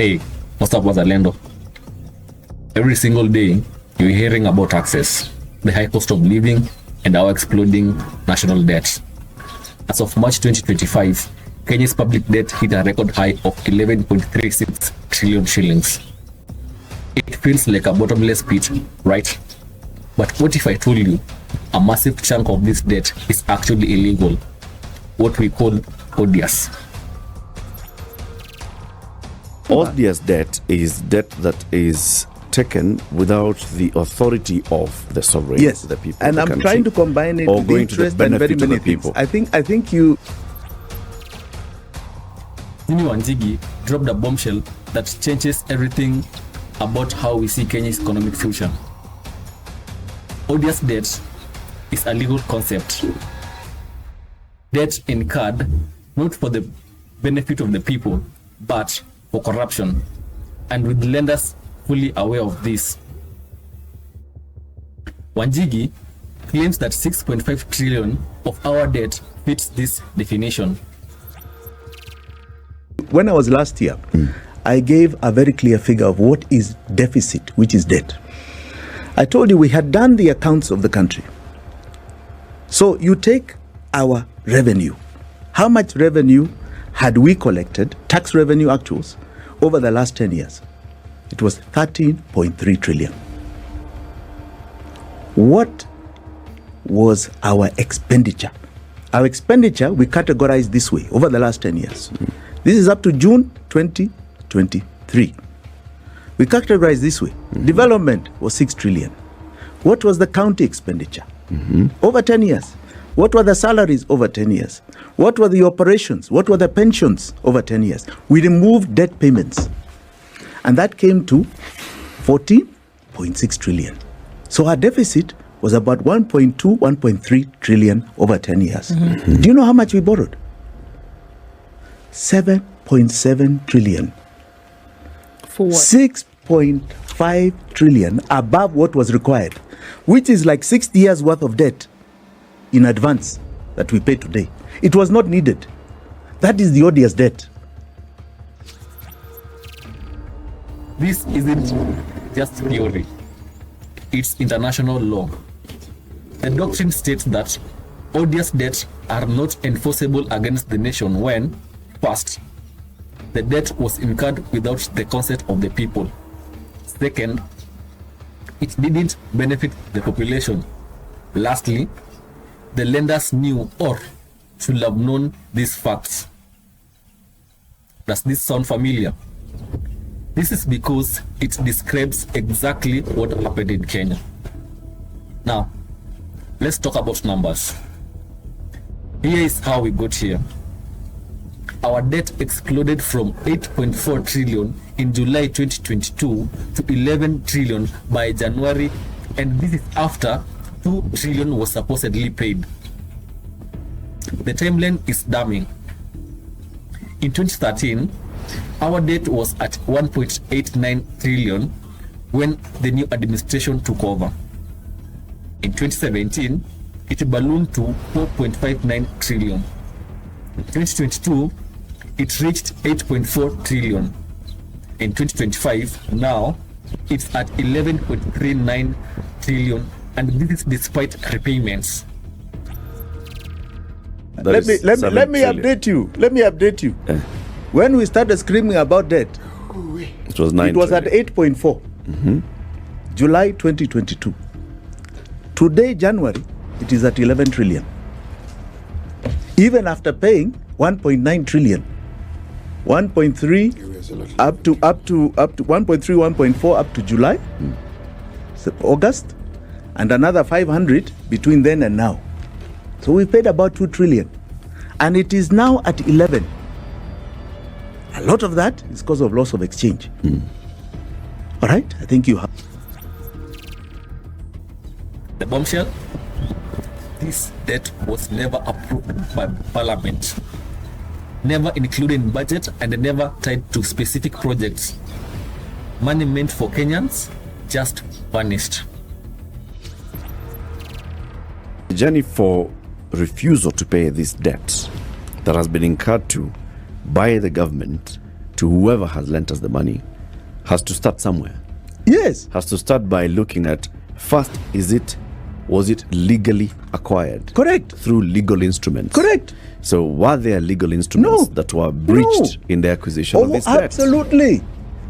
Hey, what's up, Wazalendo? Every single day, you're hearing about taxes, the high cost of living, and our exploding national debt. As of March 2025, Kenya's public debt hit a record high of 11.36 trillion shillings. It feels like a bottomless pit, right? But what if I told you a massive chunk of this debt is actually illegal, what we call odious? Odious debt is debt that is taken without the authority of the sovereign, yes, the people, and I'm trying to combine it with interest and very many things. I think you. Jimmy Wanjigi dropped a bombshell that changes everything about how we see Kenya's economic future. Odious debt is a legal concept. Debt incurred not for the benefit of the people, but for corruption, and with lenders fully aware of this. Wanjigi claims that 6.5 trillion of our debt fits this definition. When I was last here, I gave a very clear figure of what is deficit, which is debt. I told you we had done the accounts of the country. So you take our revenue. How much revenue had we collected, tax revenue actuals, over the last 10 years? It was 13.3 trillion. What was our expenditure? Our expenditure, we categorized this way over the last 10 years. This is up to June 2023. We categorized this way. Development was 6 trillion. What was the county expenditure? Over 10 years. What were the salaries over 10 years? What were the operations? What were the pensions over 10 years? We removed debt payments. And that came to 14.6 trillion. So our deficit was about 1.2, 1.3 trillion over 10 years. Do you know how much we borrowed? 7.7 trillion. For what? 6.5 trillion above what was required, which is like 60 years worth of debt in advance that we pay today. It was not needed. That is the odious debt. This isn't just theory, it's international law. The doctrine states that odious debts are not enforceable against the nation when, first, the debt was incurred without the consent of the people. Second, it didn't benefit the population. Lastly, the lenders knew or should have known these facts. Does this sound familiar? This is because it describes exactly what happened in Kenya. Now, let's talk about numbers. Here is how we got here. Our debt exploded from 8.4 trillion in July 2022 to 11 trillion by January, and this is after 2 trillion was supposedly paid. The timeline is damning. In 2013, our debt was at 1.89 trillion when the new administration took over. In 2017, it ballooned to 4.59 trillion. In 2022, it reached 8.4 trillion. In 2025, now it's at 11.39 trillion, and this is despite repayments. Let me update you. Let me update you. When we started screaming about debt, it was 9 it was at trillion. 8.4. July 2022. Today, January, it is at 11 trillion. Even after paying 1.9 trillion, 1.3 up to 1.3, 1.4 up to July, August, and another 500 between then and now. So we paid about 2 trillion, and it is now at 11. A lot of that is because of loss of exchange. All right, I think you have. The bombshell? This debt was never approved by Parliament, never included in budget, and never tied to specific projects. Money meant for Kenyans just vanished. The journey for refusal to pay this debt that has been incurred to by the government to whoever has lent us the money has to start somewhere. Yes. Has to start by looking at, first, was it legally acquired? Correct. Through legal instruments? Correct. So were there legal instruments No. that were breached in the acquisition of this debt? Absolutely.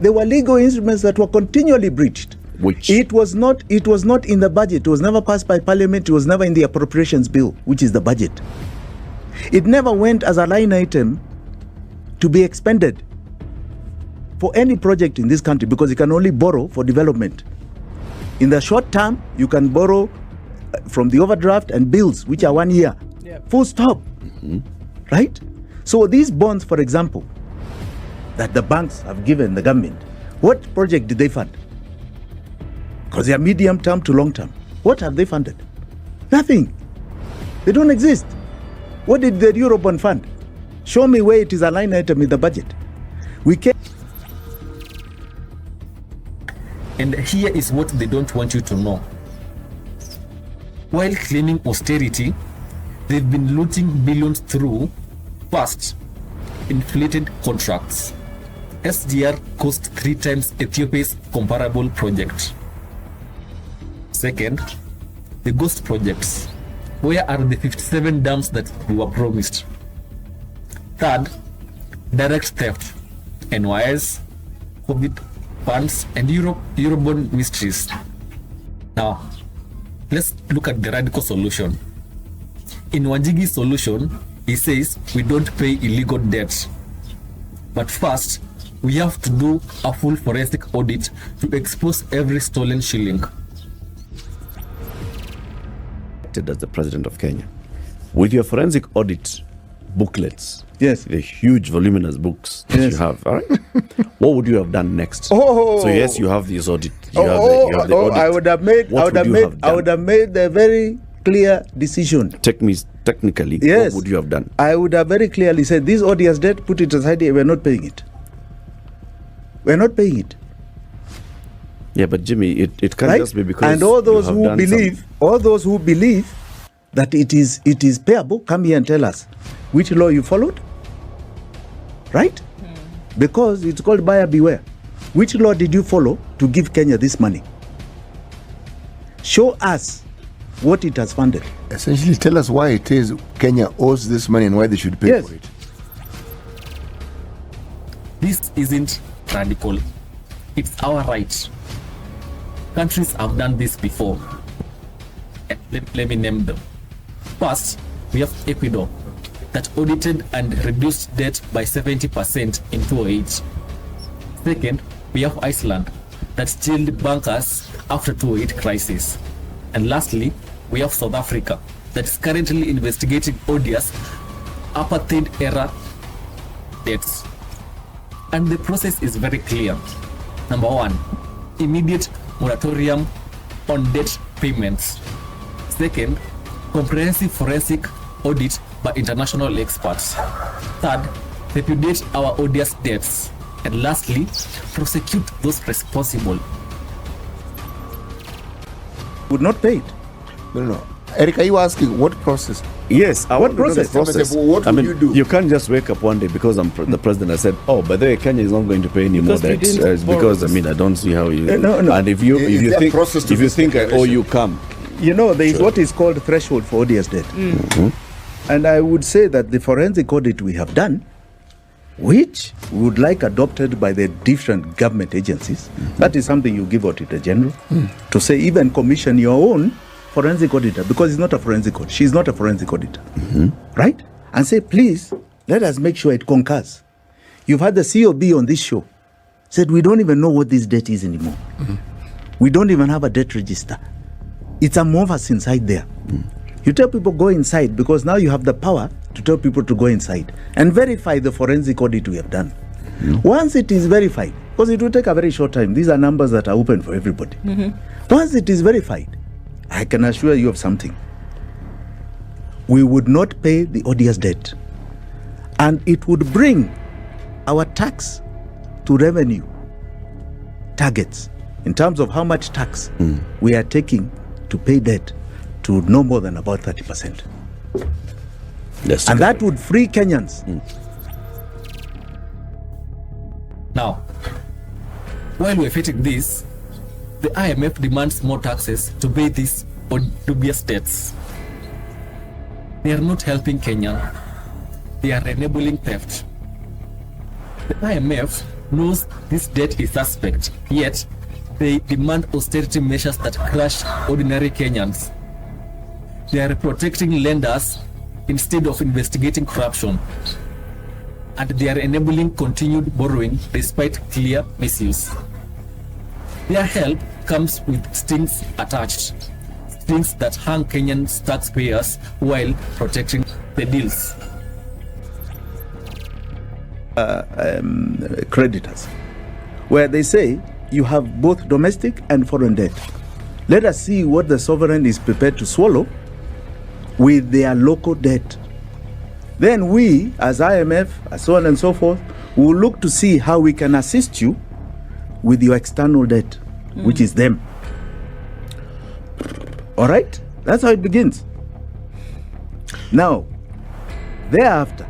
There were legal instruments that were continually breached. Which? It was not in the budget. It was never passed by parliament. It was never in the appropriations bill, which is the budget. It never went as a line item to be expended for any project in this country, because you can only borrow for development. In the short term, you can borrow from the overdraft and bills, which are 1 year. Yep. Full stop. Right? So these bonds, for example, that the banks have given the government, what project did they fund? Because they are medium term to long term. What have they funded? Nothing. They don't exist. What did the Eurobond fund? Show me where it is a line item in the budget. We can. And here is what they don't want you to know. While claiming austerity, they've been looting billions through, first, inflated contracts. SGR cost 3 times Ethiopia's comparable project. Second, the ghost projects. Where are the 57 dams that we were promised? Third, direct theft, NYS, COVID funds, and Eurobond mysteries. Now, let's look at the radical solution. In Wanjigi's solution, he says we don't pay illegal debt. But first, we have to do a full forensic audit to expose every stolen shilling. As the president of Kenya, with your forensic audit booklets, Yes. the huge voluminous books that Yes. you have, all right? What would you have done next? Oh. So yes, you have this audit. You have the audit. I would have made. What would you have done? made a very clear decision. Take me technically. Yes. What would you have done? I would have very clearly said, this odious debt, put it aside here, we're not paying it. We're not paying it. Yeah, but Jimmy, it can't Right? just be because. And all those you have who done believe that it is payable, come here and tell us which law you followed. Right? Because it's called buyer beware. Which law did you follow to give Kenya this money? Show us what it has funded. Essentially, tell us why it is Kenya owes this money and why they should pay Yes. for it. This isn't radical. It's our right. Countries have done this before. Let me name them. First, we have Ecuador that audited and reduced debt by 70% in 2008. Second, we have Iceland that jailed bankers after 2008 crisis. And lastly, we have South Africa that is currently investigating odious apartheid era debts. And the process is very clear. Number 1, immediate moratorium on debt payments. Second, comprehensive forensic audit by international experts. Third, repudiate our odious debts. And lastly, prosecute those responsible. Would not pay it. No. Eric, are you asking what process? Yes, I want to know the process? process. What would you do? You can't just wake up one day because the president has said, "Oh, by the way, Kenya is not going to pay any more Because we debt." didn't It's borrow because this. I don't see how you. No. And if you Is there a think process to if you this think I owe declaration? you, come. You know, there is what is called threshold for odious debt. And I would say that the forensic audit we have done, which we would like adopted by the different government agencies, that is something you give Auditor General to say, even commission your own forensic auditor, because it's not a forensic auditor. She's not a forensic auditor. Right? And say, please, let us make sure it concurs. You've had the COB on this show, said we don't even know what this debt is anymore. We don't even have a debt register. It's amorphous inside there. You tell people go inside because now you have the power to tell people to go inside and verify the forensic audit we have done. Once it is verified, because it will take a very short time, these are numbers that are open for everybody. Once it is verified, I can assure you of something. We would not pay the odious debt, and it would bring our tax to revenue targets in terms of how much tax we are taking to pay debt to no more than about 30%. Yes, And that would free Kenyans Now, while we're fighting this, the IMF demands more taxes to pay these dubious debts. They are not helping Kenya. They are enabling theft. The IMF knows this debt is suspect, yet they demand austerity measures that crush ordinary Kenyans. They are protecting lenders instead of investigating corruption. And they are enabling continued borrowing despite clear misuse. Their help comes with strings attached, strings that hang Kenyan taxpayers while protecting the deals. Creditors, where they say you have both domestic and foreign debt. Let us see what the sovereign is prepared to swallow with their local debt. Then we, as IMF, as so on and so forth, will look to see how we can assist you with your external debt, which is them. All right? That's how it begins. Now, thereafter,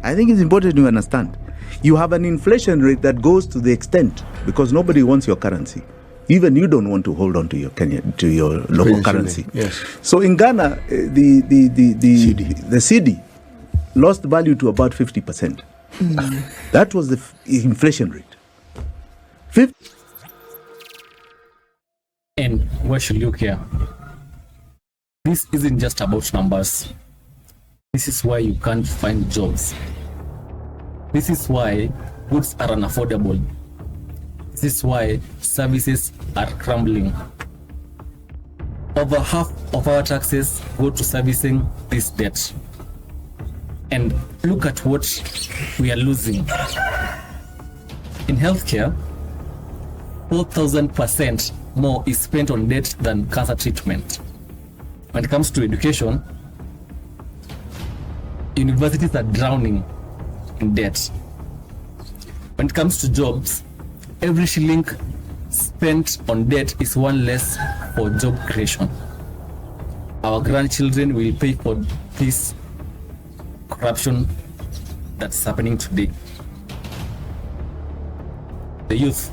I think it's important to understand, you have an inflation rate that goes to the extent, because nobody wants your currency. Even you don't want to hold on to your local currency. Yes. So in Ghana, the CD lost value to about 50%. That was the inflation rate. And where should you care? This isn't just about numbers. This is why you can't find jobs. This is why goods are unaffordable. This is why services are crumbling. Over half of our taxes go to servicing this debt. And look at what we are losing. In healthcare, 4,000% more is spent on debt than cancer treatment. When it comes to education, universities are drowning in debt. When it comes to jobs, every shilling spent on debt is one less for job creation. Our grandchildren will pay for this corruption that's happening today. The youth,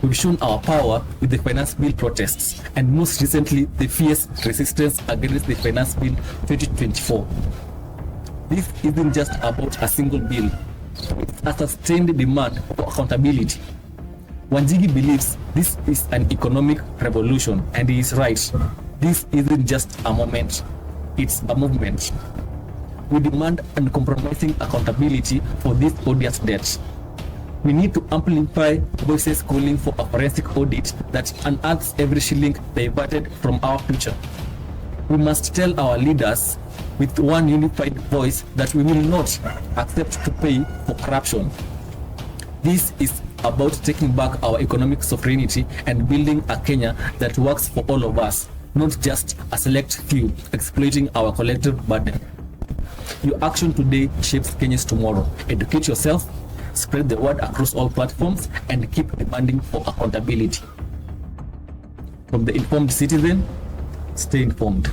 we've shown our power with the finance bill protests, and most recently the fierce resistance against the finance bill 2024. This isn't just about a single bill, it's a sustained demand for accountability. Wanjigi believes this is an economic revolution, and he is right. This isn't just a moment, it's a movement. We demand uncompromising accountability for this odious debt. We need to amplify voices calling for a forensic audit that unearths every shilling diverted from our future. We must tell our leaders with one unified voice that we will not accept to pay for corruption. This is about taking back our economic sovereignty and building a Kenya that works for all of us, not just a select few exploiting our collective burden. Your action today shapes Kenya's tomorrow. Educate yourself, spread the word across all platforms, and keep demanding for accountability. From the informed citizen, stay informed.